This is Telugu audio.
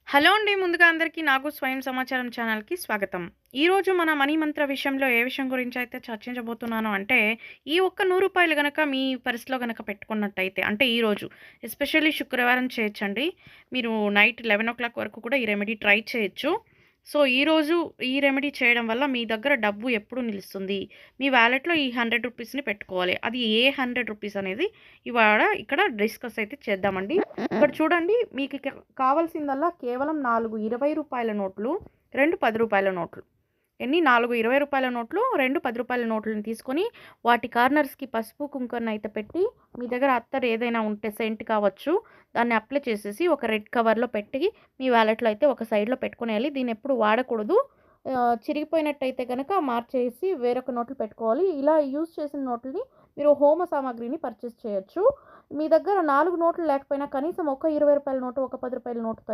హలో అండి. ముందుగా అందరికీ నాకు స్వయం సమాచారం ఛానల్‌కి స్వాగతం. ఈరోజు మన మనీ మంత్ర విషయంలో ఏ విషయం గురించి అయితే చర్చించబోతున్నాను అంటే, ఈ ఒక్క రూ. 100 గనక మీ పర్స్‌లో గనక పెట్టుకున్నట్టయితే అంటే ఈరోజు ఎస్పెషల్లీ శుక్రవారం చేయొచ్చండి. మీరు నైట్ 11:00 వరకు కూడా ఈ రెమెడీ ట్రై చేయొచ్చు. సో, ఈరోజు ఈ రెమెడీ చేయడం వల్ల మీ దగ్గర డబ్బు ఎప్పుడు నిలుస్తుంది? మీ వాలెట్‌లో ఈ రూ. 100ని పెట్టుకోవాలి. అది ఏ రూ. 100 అనేది ఇవాళ ఇక్కడ డిస్కస్ అయితే చేద్దామండి. ఇక్కడ చూడండి మీకు కావాల్సిందల్లా కేవలం 4 రూ. 20 నోట్లు, 2 రూ. 10 నోట్లు. ఎన్ని 4 రూ. 20 నోట్లు, 2 రూ. 10 నోట్లను తీసుకొని వాటి కార్నర్స్‌కి పసుపు, కుంకుమనైతే పెట్టి మీ దగ్గర అత్తరు ఏదైనా ఉంటే సెంట్ కావచ్చు. దాన్ని అప్లై చేసేసి ఒక రెడ్ కవర్‌లో పెట్టి మీ వాలెట్‌లో అయితే ఒక సైడ్‌లో పెట్టుకొనేయాలి. దీన్ని ఎప్పుడు వాడకూడదు. చిరిగిపోయినట్టయితే గనక మార్చేసి వేరొక నోట్లు పెట్టుకోవాలి. ఇలా యూజ్ చేసిన నోట్లని మీరు హోమ సామాగ్రిని పర్చేస్ చేయొచ్చు. మీ దగ్గర 4 నోట్లు లేకపోయినా కనీసం ఒక రూ. 20 నోటు, ఒక రూ. 10 నోటుతో